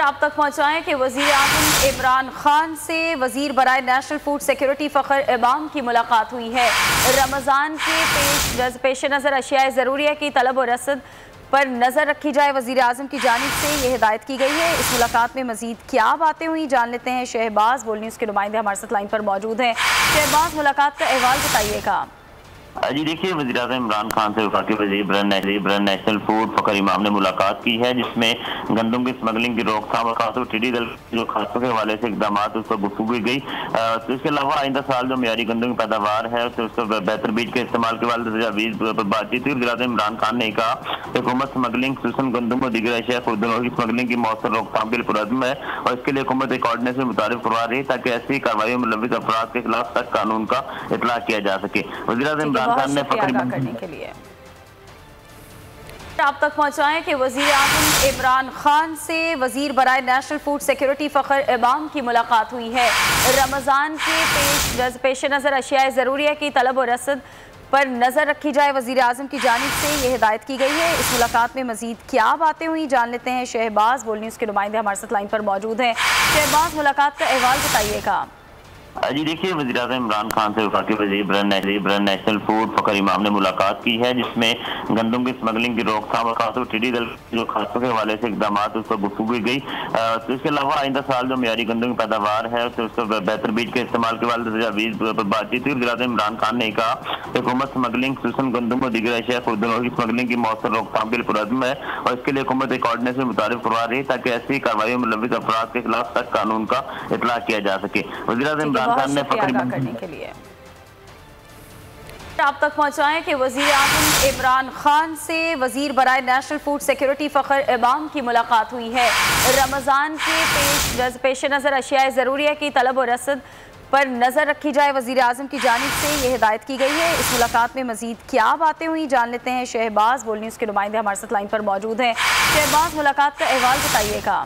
आप तक पहुँचाएँ कि वज़ीर-ए-आज़म इमरान खान से वज़ीर बराए नेशनल फूड सिक्योरिटी फ़खर इमाम की मुलाकात हुई है। रमज़ान के पेश नज़र अशियाए ज़रूरिया की तलब और रसद पर नज़र रखी जाए, वज़ीर-ए-आज़म की जानिब से ये हिदायत की गई है। इस मुलाकात में मज़ीद क्या बातें हुई जान लेते हैं। शहबाज बोल न्यूज़ के नुमाइंदे हमारे साथ लाइन पर मौजूद हैं। शहबाज, मुलाकात का अहवाल बताइएगा। जी देखिए, वज़ीर-ए-आज़म इमरान खान से वफाकी वज़ीर बराए नेशनल फूड फ़खर इमाम ने मुलाकात की है, जिसमें गंदम की स्मगलिंग की रोकथाम और खासतौर टिड्डी दल जो खासतौर के हवाले से इकदाम उस पर गुफ्तगू की गई। तो इसके अलावा आइंदा साल जो मियारी गंदम की पैदावार है उसका बेहतर बीज के इस्तेमाल के वाले तजावीज़ पर बातचीत हुई। वज़ीर-ए-आज़म इमरान खान ने कहा कि हुकूमत स्मगलिंग, खुसूसन गंदम और दीगर अशिया खुर्दनों की स्मगलिंग की मौसर रोकथाम के लिए पुरअज़्म है और इसके लिए हुकूमत एक ऑर्डिनेंस में मुतारिफ करवा रही है ताकि ऐसी कार्रवाई में मुलव्विस अफराद के खिलाफ सख्त कानून का इतला किया जा सके। वज़ीर-ए-आज़म इमरान खान ने करने के लिए आप तक पहुंचाएं कि वज़ीर-ए-आज़म इमरान खान से वज़ीर बराए नेशनल फूड सिक्योरिटी फ़खर इमाम की मुलाकात हुई है। रमज़ान के पेश नज़र अशियाए ज़रूरिया की तलब और रसद पर नज़र रखी जाए, वज़ीर-ए-आज़म की जानिब से ये हिदायत की गई है। इस मुलाकात में मज़ीद क्या बातें हुई जान लेते हैं। शहबाज बोल न्यूज़ के नुमाइंदे हमारे साथ लाइन पर मौजूद हैं। शहबाज, मुलाकात का अहवाल बताइएगा। जी देखिए, वज़ीर-ए-आज़म इमरान खान से वफाकी वज़ीर बराए नेशनल फूड फ़खर इमाम ने मुलाकात की है, जिसमें गंदम की स्मगलिंग की रोकथाम और खासतौर टिड्डी दल जो खासतौर के हवाले से इकदाम उस पर गुफ्तगू की गई। तो इसके अलावा आइंदा साल जो मियारी गंदम की पैदावार है उसका बेहतर बीज के इस्तेमाल के वाले तजावीज़ पर बातचीत हुई। वज़ीर-ए-आज़म इमरान खान ने कहा कि हुकूमत स्मगलिंग, खुसूसन गंदम और दीगर अशिया खुर्दनों की स्मगलिंग की मौसर रोकथाम के लिए पुरअज़्म है और इसके लिए हुकूमत एक ऑर्डिनेंस में मुतारिफ करवा रही है ताकि ऐसी कार्रवाई में मुलव्विस अफराद के खिलाफ सख्त कानून का इतला किया जा सके। वज़ीर-ए-आज़म इमरान खान ने करने के लिए आप तक पहुंचाएं कि वज़ीर-ए-आज़म इमरान खान से वज़ीर बराए नेशनल फूड सिक्योरिटी फ़खर इमाम की मुलाकात हुई है। रमज़ान के पेश नज़र अशियाए ज़रूरिया की तलब और रसद पर नज़र रखी जाए, वज़ीर-ए-आज़म की जानिब से ये हिदायत की गई है। इस मुलाकात में मज़ीद क्या बातें हुई जान लेते हैं। शहबाज बोल न्यूज़ के नुमाइंदे हमारे साथ लाइन पर मौजूद हैं। शहबाज, मुलाकात का अहवाल बताइएगा।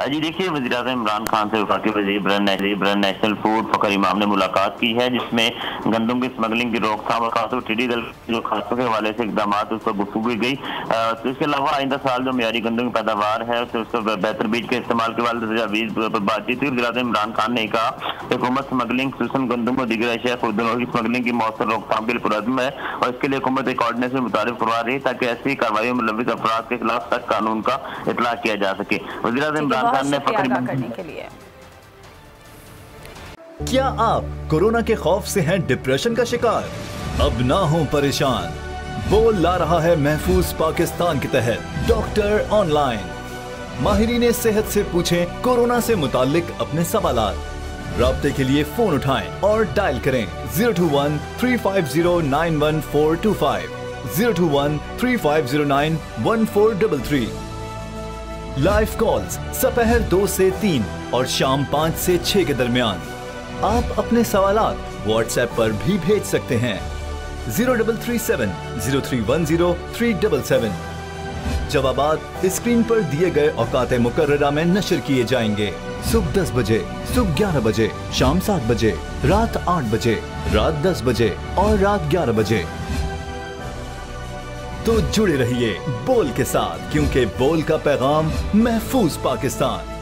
जी देखिए, वज़ीर-ए-आज़म इमरान खान से वफाकी वज़ीर बराए नेशनल फूड फ़खर इमाम ने मुलाकात की है, जिसमें गंदम की स्मगलिंग की रोकथाम और खासतौर टिड्डी दल जो खासतौर के हवाले से इकदाम उस पर गुफ्तगू की गई। तो इसके अलावा आइंदा साल जो मियारी गंदम की पैदावार है उसका बेहतर बीज के इस्तेमाल के वाले तजावीज़ पर बातचीत हुई। वज़ीर-ए-आज़म इमरान खान ने कहा कि हुकूमत स्मगलिंग, खुसूसन गंदम और दीगर अशिया खुर्दनों की स्मगलिंग की मौसर रोकथाम के लिए पुरअज़्म है और इसके लिए हुकूमत एक ऑर्डिनेंस में मुतारिफ करवा रही है ताकि ऐसी कार्रवाई में मुलव्विस अफराद के खिलाफ सख्त कानून का इतला किया जा सके। वज़ीर-ए-आज़म इमरान खान ने करने के लिए क्या आप कोरोना के खौफ से हैं डिप्रेशन का शिकार? अब ना हो परेशान, बोल ला रहा है महफूज पाकिस्तान के तहत डॉक्टर ऑनलाइन। माहिरीन सेहत से पूछें कोरोना से मुताल्लिक अपने सवालात। राब्ते के लिए फोन उठाएं और डायल करें 021 350 91425 021 3509 1433। लाइव कॉल्स दोपहर 2 से 3 और शाम 5 से 6 के दरमियान। आप अपने सवालात व्हाट्सएप पर भी भेज सकते हैं 0337 0310 377। जवाबात स्क्रीन पर दिए गए औकात मुकर्ररा में नशर किए जाएंगे। सुबह 10 बजे, सुबह 11 बजे, शाम 7 बजे, रात 8 बजे, रात 10 बजे और रात 11 बजे। तो जुड़े रहिए बोल के साथ, क्योंकि बोल का पैगाम महफूज पाकिस्तान।